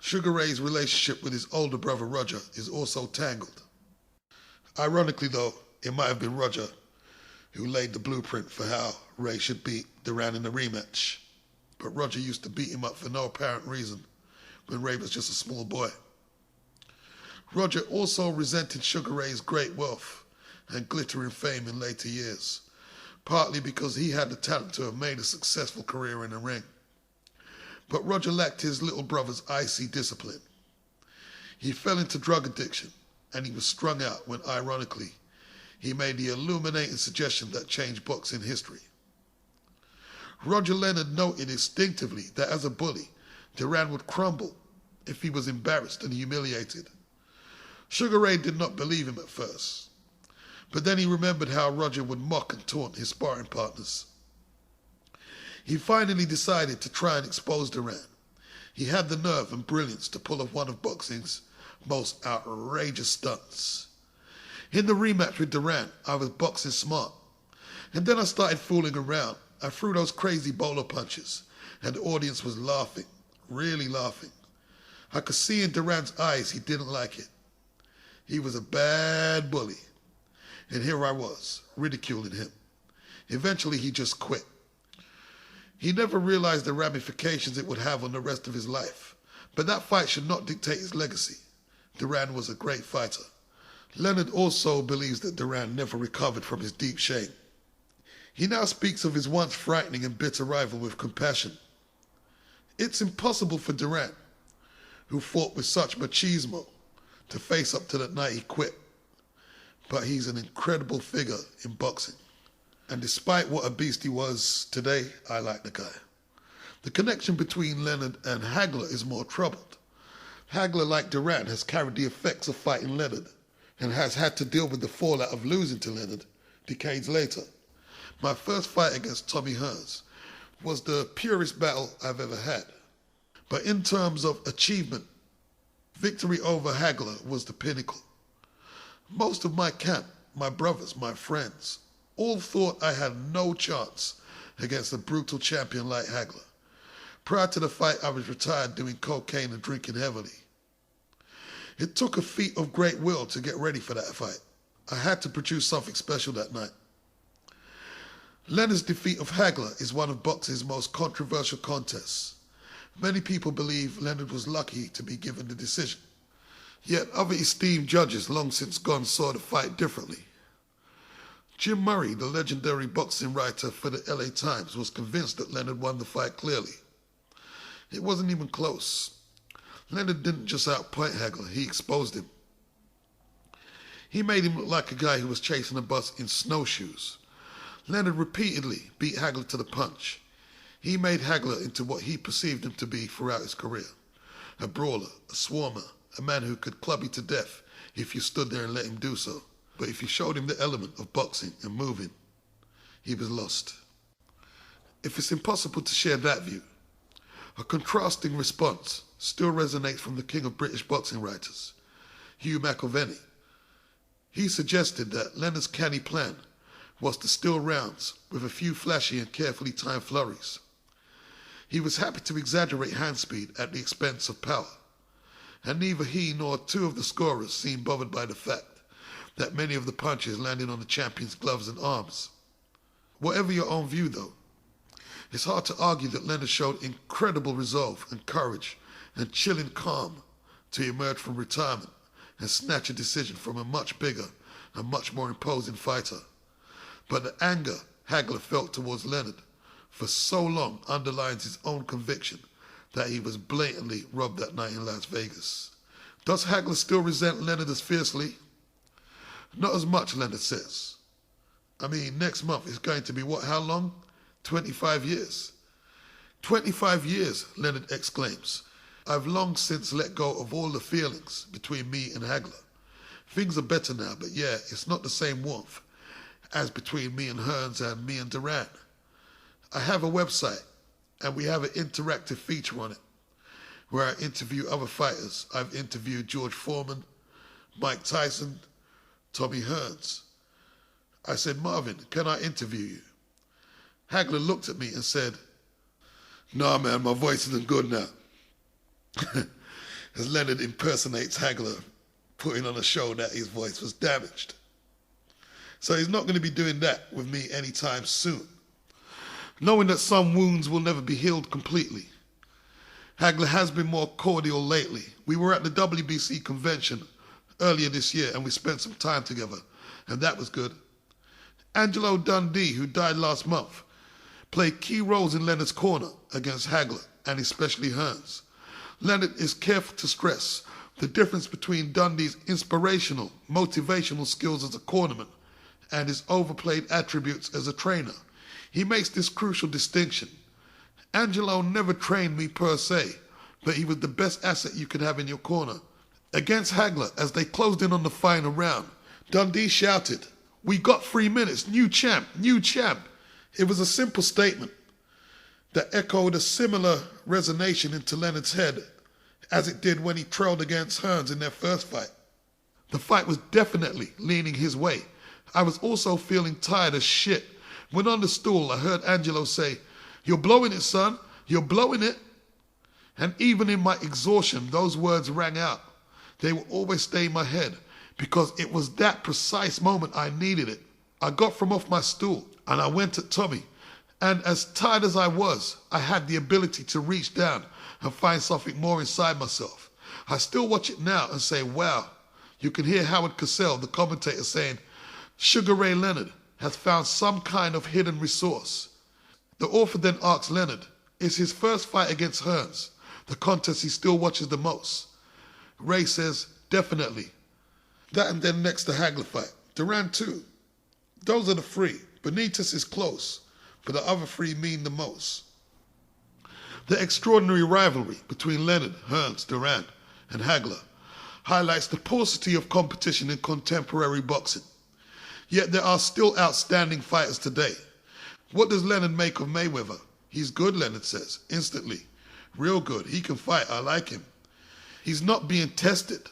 Sugar Ray's relationship with his older brother Roger is also tangled. Ironically though, it might have been Roger who laid the blueprint for how Ray should beat Duran in the rematch. But Roger used to beat him up for no apparent reason when Ray was just a small boy. Roger also resented Sugar Ray's great wealth and glittering fame in later years, partly because he had the talent to have made a successful career in the ring. But Roger lacked his little brother's icy discipline. He fell into drug addiction, and he was strung out when, ironically, he made the illuminating suggestion that changed boxing history. Roger Leonard noted instinctively that as a bully, Duran would crumble if he was embarrassed and humiliated. Sugar Ray did not believe him at first, but then he remembered how Roger would mock and taunt his sparring partners. He finally decided to try and expose Duran. He had the nerve and brilliance to pull off one of boxing's most outrageous stunts. In the rematch with Duran, I was boxing smart, and then I started fooling around. I threw those crazy bowler punches, and the audience was laughing, really laughing. I could see in Duran's eyes he didn't like it. He was a bad bully, and here I was, ridiculing him. Eventually he just quit. He never realized the ramifications it would have on the rest of his life, but that fight should not dictate his legacy. Duran was a great fighter. Leonard also believes that Duran never recovered from his deep shame. He now speaks of his once frightening and bitter rival with compassion. It's impossible for Duran, who fought with such machismo, to face up to that night he quit. But he's an incredible figure in boxing. And despite what a beast he was today, I like the guy. The connection between Leonard and Hagler is more troubled. Hagler, like Duran, has carried the effects of fighting Leonard and has had to deal with the fallout of losing to Leonard decades later. My first fight against Tommy Hearns was the purest battle I've ever had. But in terms of achievement, victory over Hagler was the pinnacle. Most of my camp, my brothers, my friends, all thought I had no chance against a brutal champion like Hagler. Prior to the fight, I was retired doing cocaine and drinking heavily. It took a feat of great will to get ready for that fight. I had to produce something special that night. Leonard's defeat of Hagler is one of boxing's most controversial contests. Many people believe Leonard was lucky to be given the decision. Yet other esteemed judges long since gone saw the fight differently. Jim Murray, the legendary boxing writer for the LA Times, was convinced that Leonard won the fight clearly. It wasn't even close. Leonard didn't just outpoint Hagler, he exposed him. He made him look like a guy who was chasing a bus in snowshoes. Leonard repeatedly beat Hagler to the punch. He made Hagler into what he perceived him to be throughout his career. A brawler, a swarmer, a man who could club you to death if you stood there and let him do so. But if you showed him the element of boxing and moving, he was lost. If it's impossible to share that view, a contrasting response still resonates from the king of British boxing writers, Hugh McIlvanney. He suggested that Leonard's canny plan was to steal rounds with a few flashy and carefully timed flurries. He was happy to exaggerate hand speed at the expense of power, and neither he nor two of the scorers seemed bothered by the fact that many of the punches landed on the champion's gloves and arms. Whatever your own view, though, it's hard to argue that Leonard showed incredible resolve and courage and chilling calm to emerge from retirement and snatch a decision from a much bigger and much more imposing fighter. But the anger Hagler felt towards Leonard for so long underlines his own conviction that he was blatantly robbed that night in Las Vegas. Does Hagler still resent Leonard as fiercely? Not as much, Leonard says. I mean, next month is going to be what, how long? 25 years. 25 years, Leonard exclaims. I've long since let go of all the feelings between me and Hagler. Things are better now, but yeah, it's not the same warmth as between me and Hearns and me and Duran. I have a website, and we have an interactive feature on it where I interview other fighters. I've interviewed George Foreman, Mike Tyson, Tommy Hearns. I said, Marvin, can I interview you? Hagler looked at me and said, "Nah, man, my voice isn't good now." As Leonard impersonates Hagler, putting on a show that his voice was damaged. So he's not going to be doing that with me anytime soon. Knowing that some wounds will never be healed completely. Hagler has been more cordial lately. We were at the WBC convention earlier this year and we spent some time together, and that was good. Angelo Dundee, who died last month, played key roles in Leonard's corner against Hagler and especially Hearns. Leonard is careful to stress the difference between Dundee's inspirational, motivational skills as a cornerman and his overplayed attributes as a trainer. He makes this crucial distinction. Angelo never trained me per se, but he was the best asset you could have in your corner. Against Hagler, as they closed in on the final round, Dundee shouted, "We got 3 minutes, new champ, new champ." It was a simple statement that echoed a similar resonance into Leonard's head as it did when he trailed against Hearns in their first fight. The fight was definitely leaning his way. I was also feeling tired as shit. When on the stool, I heard Angelo say, "You're blowing it, son. You're blowing it." And even in my exhaustion, those words rang out. They will always stay in my head because it was that precise moment I needed it. I got from off my stool and I went at Tommy. And as tired as I was, I had the ability to reach down and find something more inside myself. I still watch it now and say, wow. You can hear Howard Cosell, the commentator, saying, "Sugar Ray Leonard has found some kind of hidden resource." The author then asks Leonard, is his first fight against Hearns the contest he still watches the most? Ray says, definitely. That and then next the Hagler fight. Duran too. Those are the three. Benitez is close, but the other three mean the most. The extraordinary rivalry between Leonard, Hearns, Duran, and Hagler highlights the paucity of competition in contemporary boxing. Yet there are still outstanding fighters today. What does Leonard make of Mayweather? He's good, Leonard says, instantly. Real good. He can fight. I like him. He's not being tested,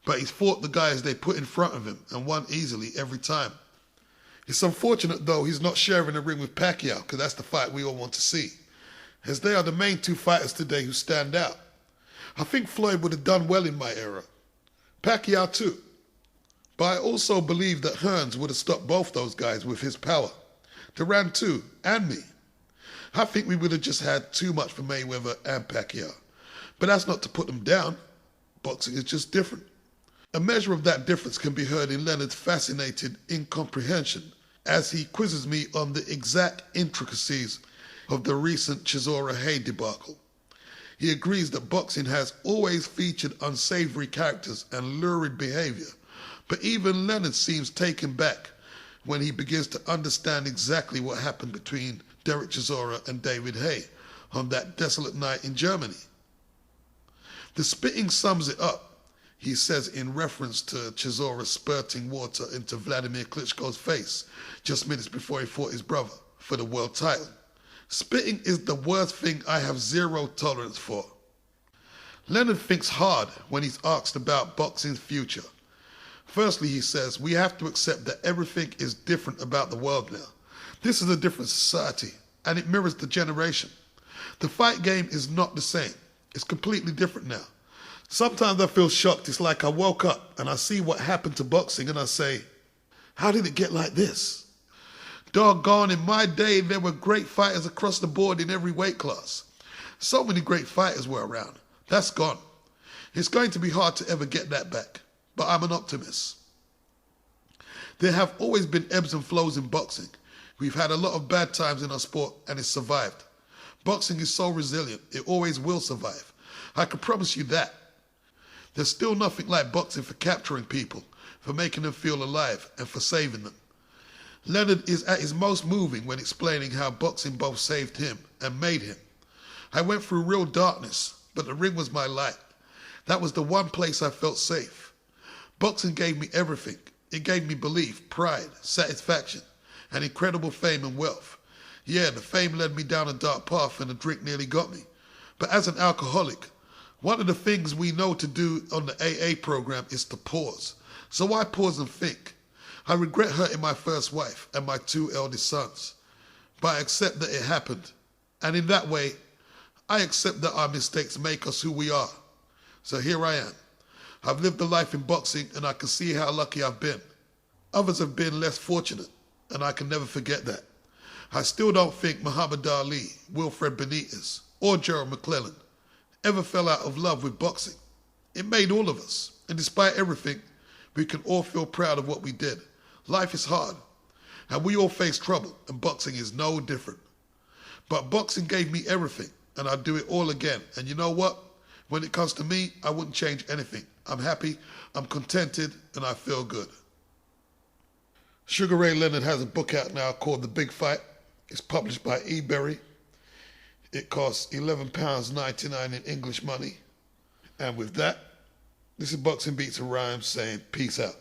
but he's fought the guys they put in front of him and won easily every time. It's unfortunate, though, he's not sharing the ring with Pacquiao, because that's the fight we all want to see, as they are the main two fighters today who stand out. I think Floyd would have done well in my era. Pacquiao too. But I also believe that Hearns would have stopped both those guys with his power. Duran too, and me. I think we would have just had too much for Mayweather and Pacquiao. But that's not to put them down. Boxing is just different. A measure of that difference can be heard in Leonard's fascinated incomprehension as he quizzes me on the exact intricacies of the recent Chisora Hay debacle. He agrees that boxing has always featured unsavory characters and lurid behavior, but even Leonard seems taken back when he begins to understand exactly what happened between Derek Chisora and David Hay on that desolate night in Germany. The spitting sums it up. He says in reference to Chisora spurting water into Vladimir Klitschko's face just minutes before he fought his brother for the world title. Spitting is the worst thing I have zero tolerance for. Leonard thinks hard when he's asked about boxing's future. Firstly, he says, we have to accept that everything is different about the world now. This is a different society, and it mirrors the generation. The fight game is not the same. It's completely different now. Sometimes I feel shocked. It's like I woke up and I see what happened to boxing and I say, how did it get like this? Doggone, in my day, there were great fighters across the board in every weight class. So many great fighters were around. That's gone. It's going to be hard to ever get that back, but I'm an optimist. There have always been ebbs and flows in boxing. We've had a lot of bad times in our sport and it's survived. Boxing is so resilient, it always will survive. I can promise you that. There's still nothing like boxing for capturing people, for making them feel alive, and for saving them. Leonard is at his most moving when explaining how boxing both saved him and made him. I went through real darkness, but the ring was my light. That was the one place I felt safe. Boxing gave me everything. It gave me belief, pride, satisfaction, and incredible fame and wealth. Yeah, the fame led me down a dark path and the drink nearly got me. But as an alcoholic, one of the things we know to do on the AA program is to pause. So I pause and think. I regret hurting my first wife and my two eldest sons. but I accept that it happened. And in that way, I accept that our mistakes make us who we are. So here I am. I've lived a life in boxing and I can see how lucky I've been. Others have been less fortunate and I can never forget that. I still don't think Muhammad Ali, Wilfred Benitez, or Gerald McClellan ever fell out of love with boxing. It made all of us, and despite everything, we can all feel proud of what we did. Life is hard, and we all face trouble, and boxing is no different. But boxing gave me everything, and I'd do it all again. And you know what? When it comes to me, I wouldn't change anything. I'm happy, I'm contented, and I feel good. Sugar Ray Leonard has a book out now called The Big Fight. It's published by eBerry. It costs £11.99 in English money. And with that, this is Boxing Beats and Rhymes saying peace out.